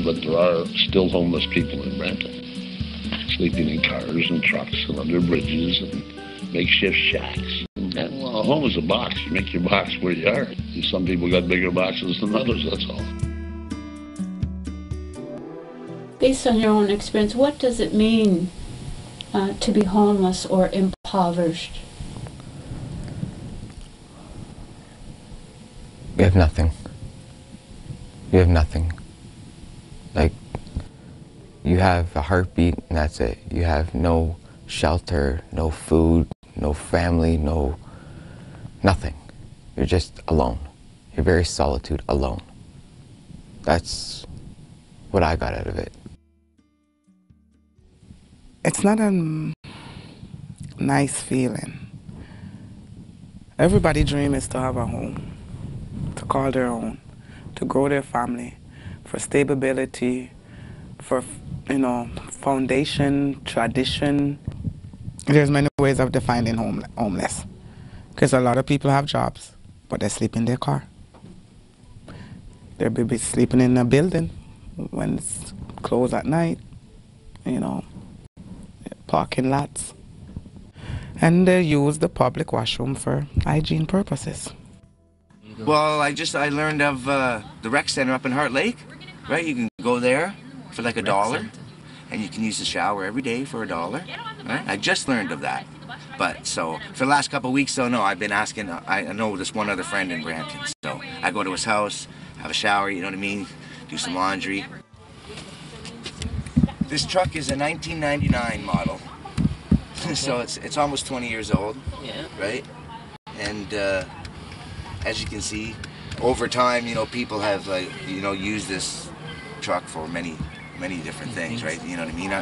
but there are still homeless people in Brampton, sleeping in cars and trucks and under bridges and makeshift shacks. And, well, a home is a box. You make your box where you are. Some people got bigger boxes than others, that's all. Based on your own experience, what does it mean to be homeless or impoverished? You have nothing. You have nothing. Like, you have a heartbeat and that's it. You have no shelter, no food, no family, nothing. You're just alone. You're very solitude, alone. That's what I got out of it. It's not a nice feeling. Everybody's dream is to have a home, to call their own, to grow their family, for stability, for, foundation, tradition. There's many ways of defining homeless. Because a lot of people have jobs, but they sleep in their car. They'll be sleeping in a building when it's closed at night, parking lots. And they use the public washroom for hygiene purposes. Well, I learned of the rec center up in Heart Lake, right? You can go there for like $1, and you can use the shower every day for $1, right? I just learned of that. But so for the last couple of weeks, though, no, I've been asking. I know this one other friend in Brampton, so I go to his house, have a shower, you know what I mean, do some laundry. This truck is a 1999 model, so it's almost 20 years old, right? And as you can see, over time, people have used this truck for many different things, right? You know what I mean?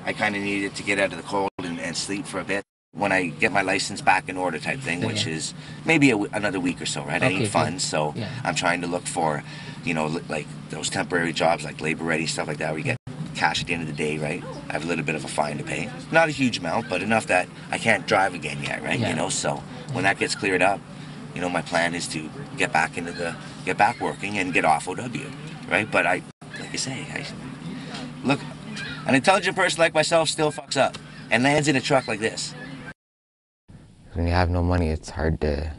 I kind of needed to get out of the cold and sleep for a bit when I get my license back in order type thing, which is maybe another week or so, right? I need funds, so I'm trying to look for, like those temporary jobs like labor ready, stuff like that, where you get cash at the end of the day, right? I have a little bit of a fine to pay. Not a huge amount, but enough that I can't drive again yet, right? So when that gets cleared up, my plan is to get back working and get off OW, right? But like I say, look, an intelligent person like myself still fucks up and lands in a truck like this. When you have no money, it's hard to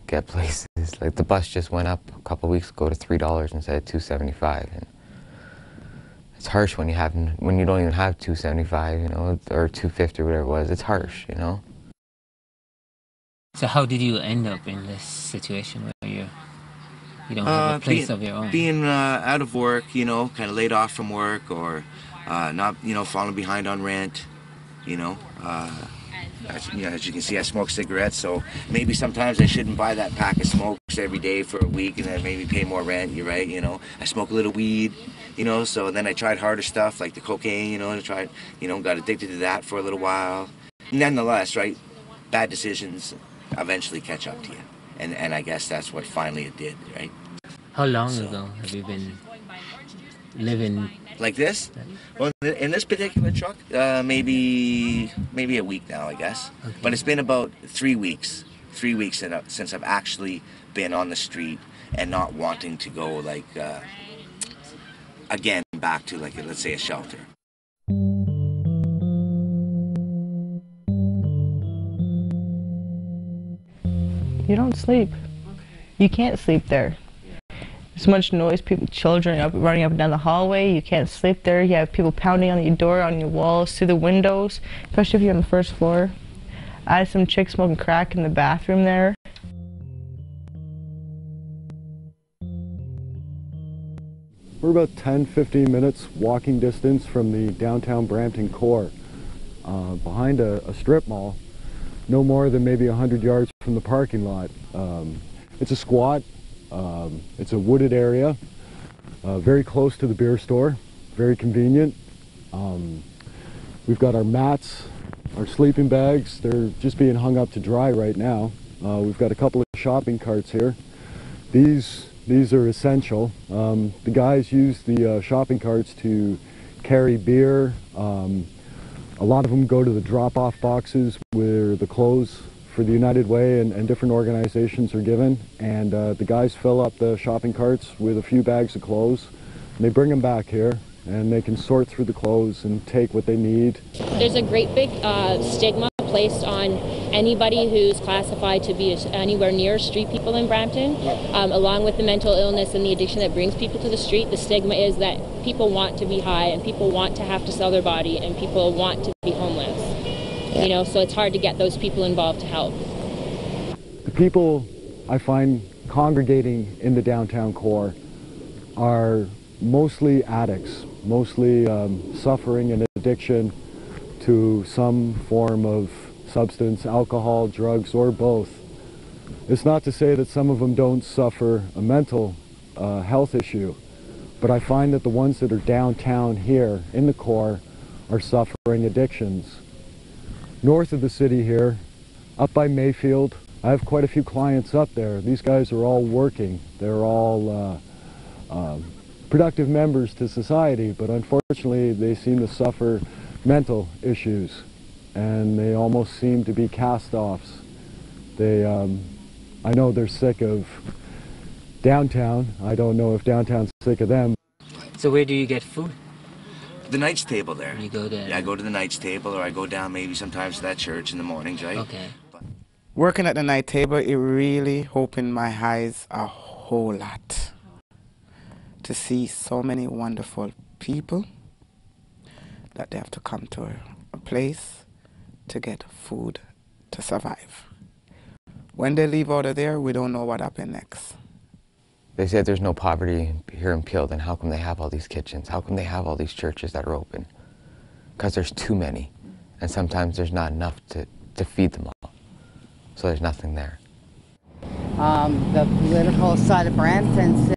get places. Like the bus just went up a couple weeks ago to $3 instead of $2.75, and it's harsh when you don't even have $2.75, or $2.50 or whatever it was. It's harsh, So how did you end up in this situation where you don't have a place of your own? Being out of work, kind of laid off from work, or not, falling behind on rent, as you can see, I smoke cigarettes, so maybe sometimes I shouldn't buy that pack of smokes every day for a week and then maybe pay more rent, you're right, I smoke a little weed, so then I tried harder stuff like the cocaine, got addicted to that for a little while. Nonetheless, right, bad decisions eventually catch up to you, and I guess that's what finally it did, right? How long ago have you been living like this? Well, in this particular truck, maybe a week now, I guess. Okay. But it's been about 3 weeks since I've actually been on the street and not wanting to go again back to let's say a shelter. You don't sleep. You can't sleep there. There's much noise, children running up and down the hallway. You can't sleep there. You have people pounding on your door, on your walls, through the windows, especially if you're on the first floor. I had some chicks smoking crack in the bathroom there. We're about 10-15 minutes walking distance from the downtown Brampton core, behind a strip mall, no more than maybe 100 yards from the parking lot. It's a squat. It's a wooded area, very close to the beer store, very convenient. We've got our mats, our sleeping bags. They're just being hung up to dry right now. We've got a couple of shopping carts here. These are essential. The guys use the shopping carts to carry beer. A lot of them go to the drop-off boxes where the clothes for the United Way and different organizations are given, and the guys fill up the shopping carts with a few bags of clothes, They bring them back here, and they can sort through the clothes and take what they need. There's a great big stigma placed on anybody who's classified to be anywhere near street people in Brampton, along with the mental illness and the addiction that brings people to the street. The stigma is that people want to be high, and people want to have to sell their body, and people want to be homeless. You know, so it's hard to get those people involved to help. The people I find congregating in the downtown core are mostly addicts, mostly suffering an addiction to some form of substance, alcohol, drugs, or both. It's not to say that some of them don't suffer a mental health issue, but I find that the ones that are downtown here in the core are suffering addictions. North of the city here, up by Mayfield, I have quite a few clients up there. These guys are all working. They're all productive members to society, but unfortunately they seem to suffer mental issues, and they almost seem to be cast-offs. I know they're sick of downtown. I don't know if downtown's sick of them. So where do you get food? The Knights Table there. You go there? Yeah, I go to the Knights Table, or I go down maybe sometimes to that church in the mornings, right? Okay. Working at the night table, it really opened my eyes a whole lot to see so many wonderful people that they have to come to a place to get food to survive. When they leave out of there, we don't know what happened next. They say there's no poverty here in Peel, then how come they have all these kitchens? How come they have all these churches that are open? Because there's too many, and sometimes there's not enough to feed them all. So there's nothing there. The political side of Brampton